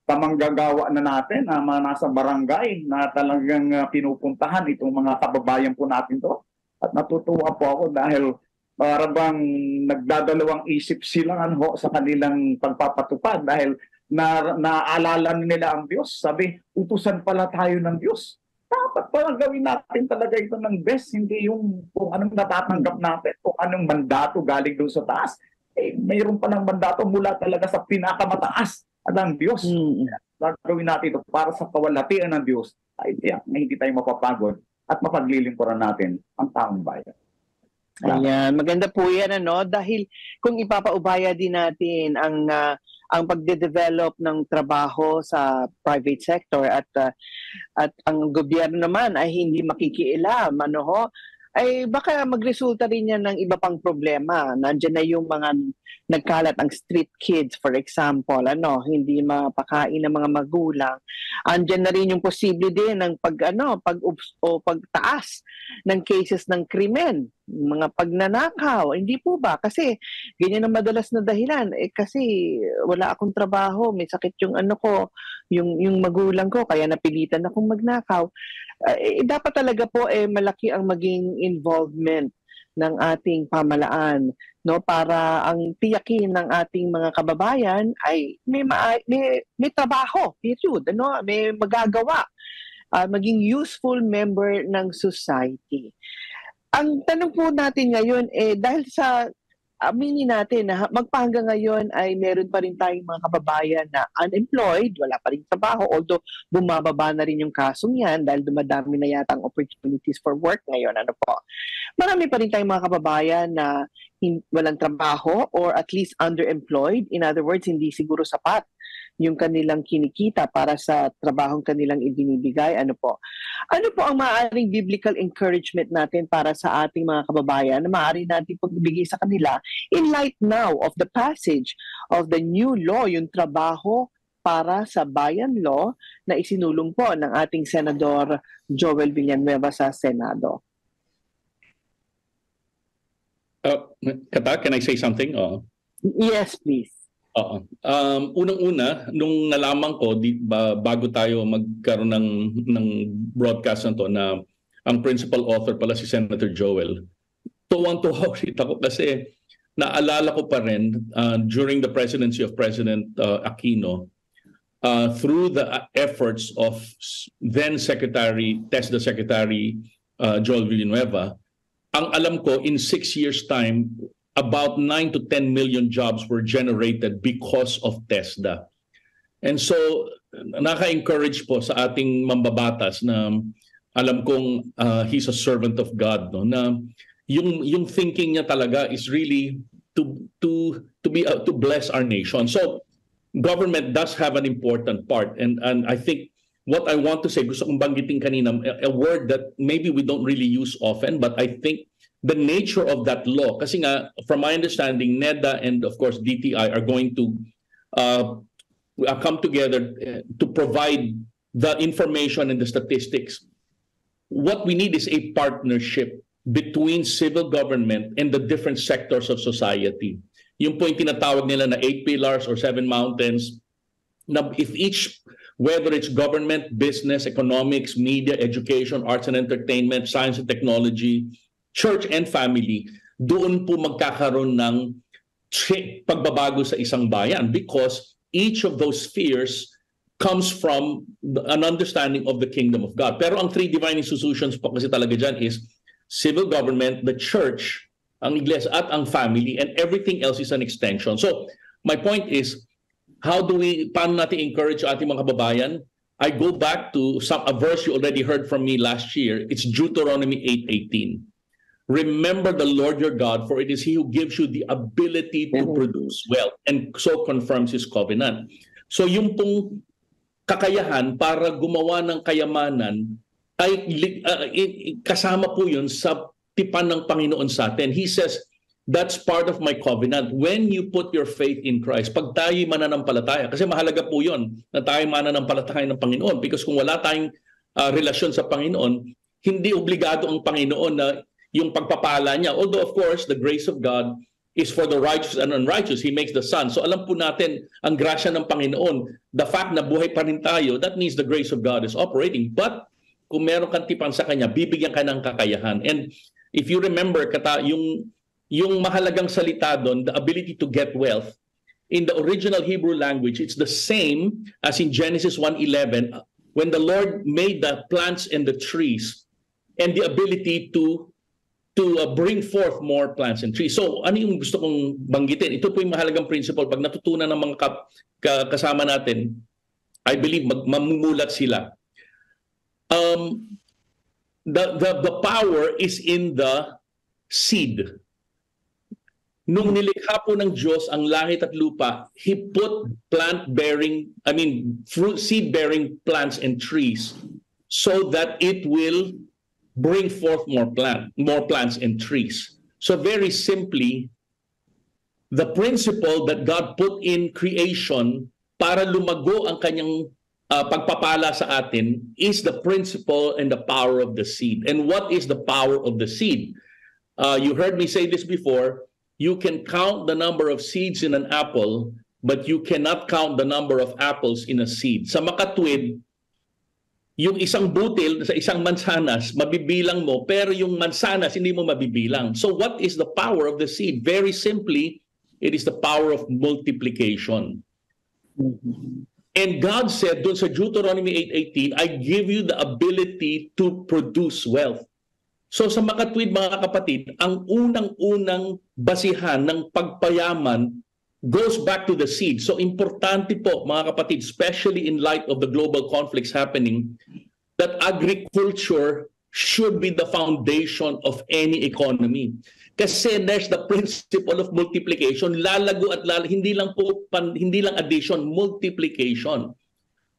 kamanggagawa na natin, na mga nasa barangay na talagang pinupuntahan itong mga kababayan po natin to. At natutuwa po ako dahil para bang nagdadalawang isip sila sa kanilang pagpapatupad dahil naaalala nila ang Diyos. Sabi, utusan pala tayo ng Diyos. Dapat pala gawin natin talaga ito ng best, hindi yung kung anong natatanggap natin, kung anong mandato galing doon sa taas. Mayroon pa ng mandato mula talaga sa pinakamataas at ang Diyos. Gagawin natin ito para sa kawalatian ng Diyos ay tiyak na hindi tayo mapapagod at mapaglilingkuran natin ang taong bayan. Ayan, maganda po yan, dahil kung ipapaubaya din natin ang pagde-develop ng trabaho sa private sector at ang gobyerno naman ay hindi makikialam, ay baka magresulta rin yan ng iba pang problema. Nandiyan na yung mga nagkalat ang street kids, for example, hindi mapakain ng mga magulang. Andiyan na rin yung posible din ng pagtaas ng cases ng krimen, mga pagnanakaw. Hindi po ba? Kasi ganyan ang madalas na dahilan. Kasi wala akong trabaho, may sakit yung yung magulang ko, kaya napilitan akong magnakaw. Dapat talaga po malaki ang maging involvement ng ating pamahalaan, para ang tiyakin ng ating mga kababayan ay may trabaho, period, may magagawa, maging useful member ng society. Ang tanong po natin ngayon dahil sa aminin natin na magpahanggang ngayon ay meron pa rin tayong mga kababayan na unemployed, wala pa rin trabaho, although bumababa na rin yung kasong yan dahil dumadami na yata ang opportunities for work ngayon. Marami pa rin tayong mga kababayan na walang trabaho or at least underemployed. In other words, hindi siguro sapat yung kanilang kinikita para sa trabahong kanilang ibinibigay. Ano po ang maaaring biblical encouragement natin para sa ating mga kababayan na maaari natin pagbigay sa kanila in light now of the passage of the new law, yung trabaho para sa bayan law na isinulong po ng ating Senador Joel Villanueva sa Senado. Kata, can I say something? Yes, please. Oo. Unang-una, nung nalaman ko, bago tayo magkaroon ng broadcast na to, na ang principal author pala si Senator Joel, tuwang-tuwa ulit ako kasi naalala ko pa rin during the presidency of President Aquino, through the efforts of then TESDA Secretary Joel Villanueva, ang alam ko, in 6 years' time, about 9 to 10 million jobs were generated because of TESDA. And so, naka-encourage po sa ating mambabatas na alam kong he's a servant of God, no? Na yung thinking niya talaga is really to bless our nation. So, government does have an important part, and I think what I want to say, gusto kong banggitin kanina, a word that maybe we don't really use often, but I think the nature of that law, kasi nga, from my understanding, NEDA and of course DTI are going to come together to provide the information and the statistics. What we need is a partnership between civil government and the different sectors of society. Yung po yung tinatawag nila na 8 pillars or 7 mountains, na if each, whether it's government, business, economics, media, education, arts and entertainment, science and technology, church and family, doon po magkakaroon ng pagbabago sa isang bayan, because each of those spheres comes from an understanding of the kingdom of God. Pero ang 3 divine institutions po kasi talaga dyan is civil government, the church, ang iglesia at ang family, and everything else is an extension. So my point is, paano natin encourage ating mga kababayan? I go back to a verse you already heard from me last year. It's Deuteronomy 8:18. Remember the Lord your God, for it is He who gives you the ability to produce wealth and so confirms His covenant. So yung pong kakayahan para gumawa ng kayamanan ay kasama po yun sa tipan ng Panginoon sa atin. He says, that's part of my covenant. When you put your faith in Christ, pag tayo'y mananampalataya, kasi mahalaga po yun na tayo'y mananampalataya ng Panginoon, because kung wala tayong relasyon sa Panginoon, hindi obligado ang Panginoon na yung pagpapala niya. Although of course, the grace of God is for the righteous and unrighteous. He makes the sun. So alam po natin ang grasya ng Panginoon. The fact na buhay pa rin tayo, that means the grace of God is operating. But kung meron kang tipan sa Kanya, bibigyan ka ng kakayahan. And if you remember, yung mahalagang salita doon, the ability to get wealth, in the original Hebrew language, it's the same as in Genesis 1:11, when the Lord made the plants and the trees, and the ability to bring forth more plants and trees. So ano yung gusto kong banggitin? Ito po yung mahalagang principle. Pag natutunan ng mga kasama natin, I believe mamumulat sila. The power is in the seed. Nung nilikha po ng Diyos ang langit at lupa, He put seed-bearing plants and trees so that it will bring forth more plants and trees. So very simply, the principle that God put in creation para lumago ang kanyang pagpapala sa atin is the principle and the power of the seed. And what is the power of the seed? You heard me say this before, you can count the number of seeds in an apple, but you cannot count the number of apples in a seed. Sa makatwid, yung isang butil sa isang mansanas, mabibilang mo, pero yung mansanas hindi mo mabibilang. So what is the power of the seed? Very simply, it is the power of multiplication. And God said dun sa Deuteronomy 8:18, I give you the ability to produce wealth. So sa makatwid mga kapatid, ang unang-unang basihan ng pagpayaman goes back to the seed. So importante po mga kapatid, especially in light of the global conflicts happening, that agriculture should be the foundation of any economy. Kasi there's the principle of multiplication, lalago at hindi lang addition, multiplication.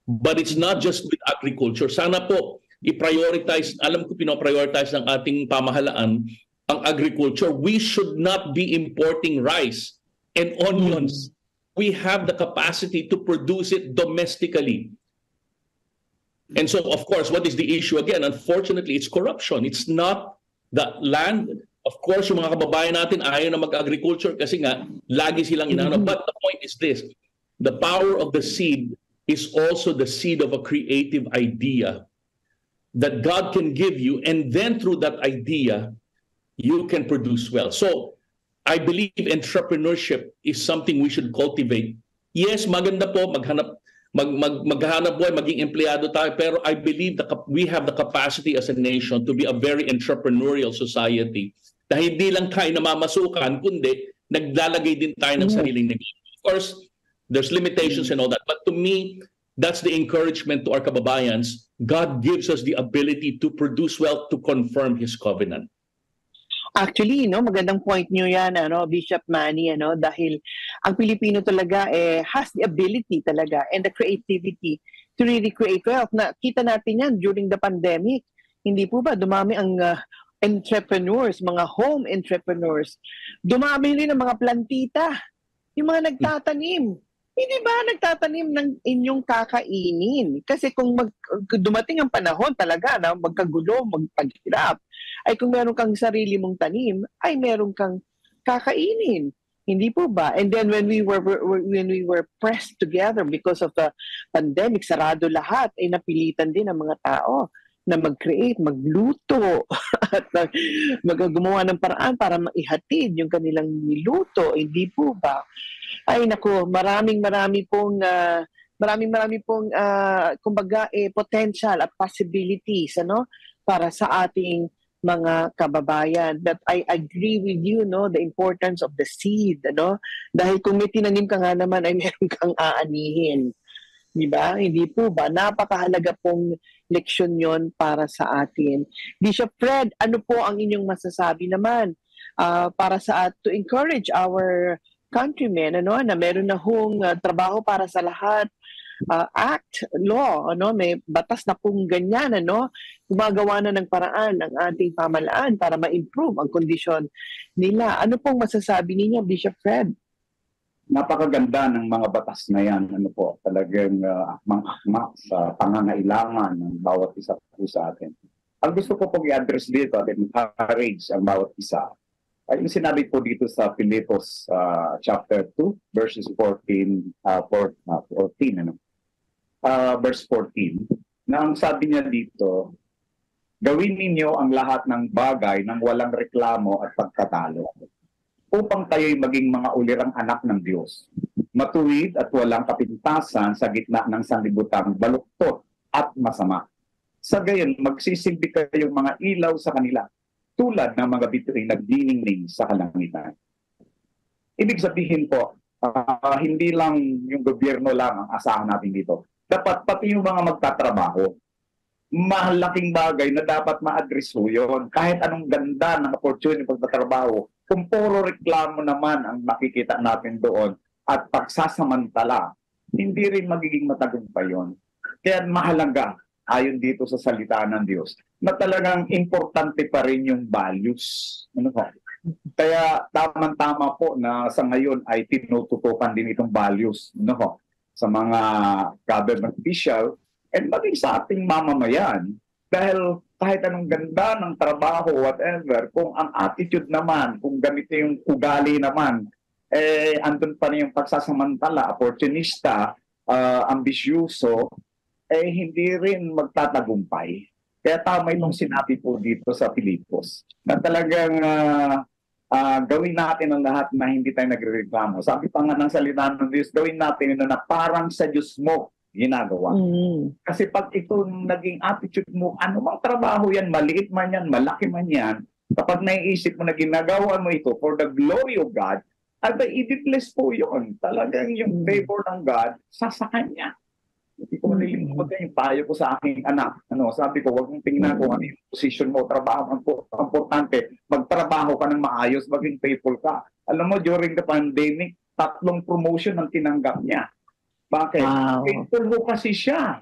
But it's not just with agriculture. Sana po i-prioritize, alam ko pino-prioritize ng ating pamahalaan ang agriculture. We should not be importing rice and onions. We have the capacity to produce it domestically. And so, of course, what is the issue? Again, unfortunately, it's corruption. It's not the land. Of course, yung mga kababayan natin ayaw na mag-agriculture kasi nga, lagi silang inaano. But the point is this, the power of the seed is also the seed of a creative idea that God can give you. And then through that idea, you can produce well. So, I believe entrepreneurship is something we should cultivate. Yes, maganda po maghanap buhay, maging empleyado tayo, pero I believe we have the capacity as a nation to be a very entrepreneurial society na hindi lang tayo namamasukan, kundi naglalagay din tayo ng sariling negosyo. Of course, there's limitations and all that, but to me, that's the encouragement to our kababayans. God gives us the ability to produce wealth to confirm His covenant. Actually, magandang point niyo yan, Bishop Manny, dahil ang Pilipino talaga has the ability talaga and the creativity to really create wealth. Nakita natin yan during the pandemic. Hindi po ba dumami ang entrepreneurs, mga home entrepreneurs. Dumami rin ang mga plantita, yung mga nagtatanim. Hindi ba nagtatanim ng inyong kakainin? Kasi kung dumating ang panahon talaga na magkagulo, magpaghirap, ay kung meron kang sarili mong tanim, ay meron kang kakainin. Hindi po ba? And then when we were pressed together because of the pandemic, sarado lahat, ay napilitan din ang mga tao na mag-create, magluto, at gumawa ng paraan para maihatid yung kanilang niluto. Hindi po ba? Ay naku, maraming pong kumbaga potential at possibilities para sa ating mga kababayan. But I agree with you, the importance of the seed, dahil kung may tinanim ka nga naman ay meron kang aanihin. Di ba? Hindi po ba? Napakahalaga pong leksyon yon para sa atin. Bishop Fred, ano po ang inyong masasabi naman para to encourage our countrymen na meron na hong trabaho para sa lahat, act, law, may batas na pong ganyan, gumagawa na ng paraan ng ating pamahalaan para ma-improve ang kondisyon nila. Ano pong masasabi ninyo, Bishop Fred? Napakaganda ng mga batas na yan. Talagang akmang-akma sa pangangailangan ng bawat isa po sa atin. Ang gusto ko pong i-address dito at encourage ang bawat isa ay yung sinabi po dito sa Filipos chapter 2 verses 14 verse 14 na ang sabi niya dito, gawin ninyo ang lahat ng bagay ng walang reklamo at pagkatalo upang tayo'y maging mga ulirang anak ng Diyos, matuwid at walang kapintasan sa gitna ng sanlibutan baluktot at masama. Sa gayon, magsisilbi kayong mga ilaw sa kanila, tulad ng mga bituin nagdiningning sa kalangitan. Ibig sabihin po, hindi lang yung gobyerno lang ang asahan natin dito. Dapat pati yung mga magtatrabaho. Malaking bagay na dapat ma-address yun. Kahit anong ganda ng opportunity pagtatrabaho, kung puro reklamo naman ang makikita natin doon at pagsasamantala, hindi rin magiging matagumpay yun. Kaya mahalaga, ayon dito sa salita ng Diyos, na talagang importante pa rin yung values. Kaya tamang-tama po na sa ngayon ay tinututukan din itong values sa mga government official and maging sa ating mamamayan. Dahil kahit anong ganda ng trabaho, whatever, kung ang attitude naman, kung ganito yung ugali naman, andun pa rin yung pagsasamantala, opportunista, ambisyuso, hindi rin magtatagumpay. Kaya tama itong sinabi po dito sa Filipos na talagang gawin natin ang lahat na hindi tayo nagrereklamo. Sabi pa nga ng salita ng Diyos, gawin natin na parang sa Diyos mo ginagawa. Kasi pag ito naging attitude mo, anumang trabaho yan, maliit man yan, malaki man yan, kapag naiisip mo na ginagawa mo ito for the glory of God, ay i-bless po yun. Talagang yung favor ng God sa Kanya. Hindi ko malilimutan yung payo ko sa aking anak. Sabi ko, huwag mong tingnan kung ano yung position mo, trabaho. Ang importante, magtrabaho ka ng maayos, maging faithful ka. Alam mo, during the pandemic, 3 promotion ang tinanggap niya. Bakit? Wow. Faithful mo kasi siya.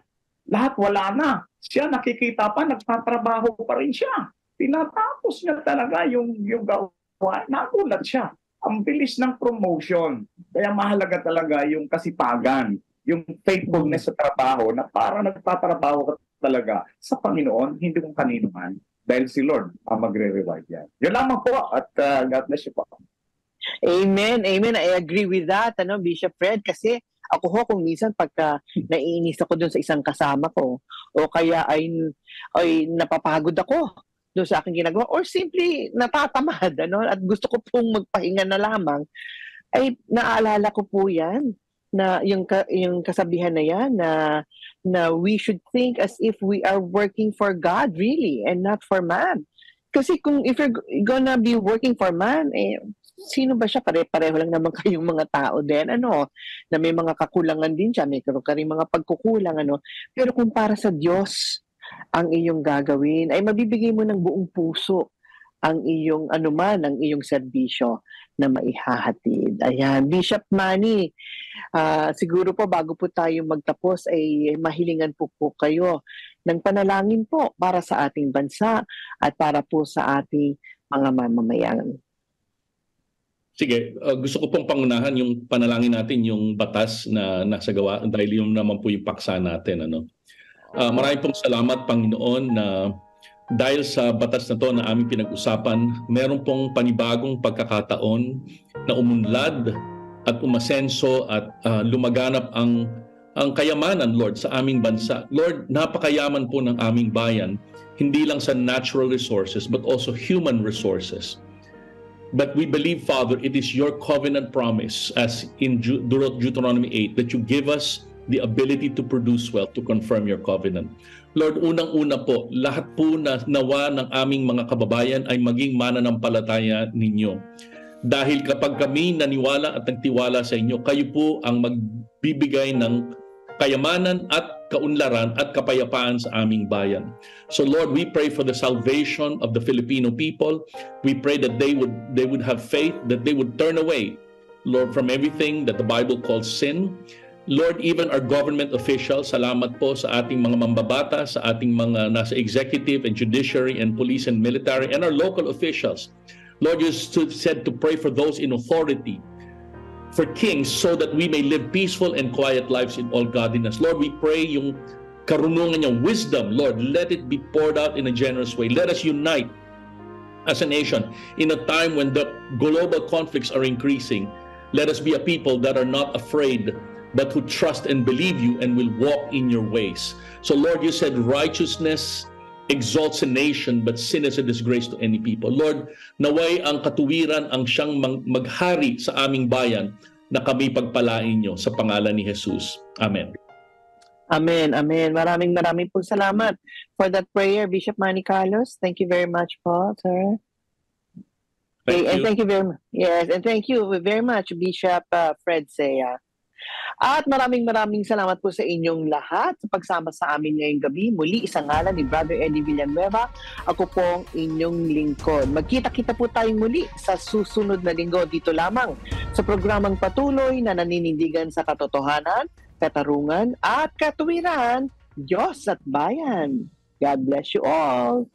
Lahat wala na. Siya nakikita pa, nagtatrabaho pa rin siya. Tinatapos niya talaga yung gawa. Nagulat siya. Ang bilis ng promotion. Kaya mahalaga talaga yung kasipagan, yung faithfulness sa trabaho na para nagtatrabaho ka talaga sa Panginoon, hindi kung kanino man. Dahil si Lord ang magre-reward yan. Yun lamang po at God bless you po. Amen. Amen. I agree with that, Bishop Fred, kasi ako kung minsan pagka naiinis ako dun sa isang kasama ko o kaya ay napapagod ako doon sa aking ginagawa or simply natatamad, ano, at gusto ko pong magpahinga na lamang, ay naalala ko po yan na yung kasabihan na yan na we should think as if we are working for God really and not for man. Kasi kung if you're gonna be working for man, sino ba siya? Pare-pareho lang naman kayong mga tao din, ano, na may mga kakulangan din siya, may karing mga pagkukulang, ano. Pero kung para sa Diyos ang iyong gagawin, ay mabibigay mo ng buong puso ang iyong anuman, ang iyong serbisyo na maihahatid. Ayan, Bishop Manny, siguro po bago po tayo magtapos ay mahilingan po kayo ng panalangin po para sa ating bansa at para po sa ating mga mamamayan. Sige, gusto ko pong pangunahan yung panalangin natin, yung batas na nasa gawa, dahil yung naman po yung paksa natin. Ano? Maraming pong salamat, Panginoon, na dahil sa batas na to na aming pinag-usapan, meron pong panibagong pagkakataon na umunlad at umasenso at lumaganap ang kayamanan, Lord, sa aming bansa. Lord, napakayaman po ng aming bayan, hindi lang sa natural resources but also human resources. But we believe, Father, it is your covenant promise, as in Deuteronomy 8, that you give us the ability to produce wealth to confirm your covenant. Lord, unang-una po, lahat po na nawa ng aming mga kababayan ay maging mananampalataya ninyo. Dahil kapag kami naniwala at nagtiwala sa inyo, kayo po ang magbibigay ng kayamanan at kaunlaran at kapayapaan sa aming bayan. So Lord, we pray for the salvation of the Filipino people. We pray that they would have faith, that they would turn away, Lord, from everything that the Bible calls sin. Lord, even our government officials, salamat po sa ating mga mambabata, sa ating mga nasa executive and judiciary and police and military, and our local officials. Lord, you said to pray for those in authority, for kings, so that we may live peaceful and quiet lives in all godliness. Lord, we pray yung karunungan niya, wisdom, Lord, let it be poured out in a generous way. Let us unite as a nation in a time when the global conflicts are increasing. Let us be a people that are not afraid, but who trust and believe you and will walk in your ways. So Lord, you said righteousness exalts a nation, but sin is a disgrace to any people. Lord, naway ang katuwiran ang siyang maghari sa aming bayan, na kami pagpalain nyo sa pangalan ni Jesus. Amen. Amen, amen. Maraming po salamat for that prayer, Bishop Manny Carlos. Thank you very much po, sir. And thank you very much. Yes, and thank you very much, Bishop Fred Sea. At maraming salamat po sa inyong lahat sa pagsama sa amin ngayong gabi. Muli, isang ngalan ni Brother Eddie Villanueva. Ako pong inyong lingkod. Magkita-kita po tayong muli sa susunod na linggo dito lamang sa programang patuloy na naninindigan sa katotohanan, katarungan at katuwiran, Diyos at bayan. God bless you all.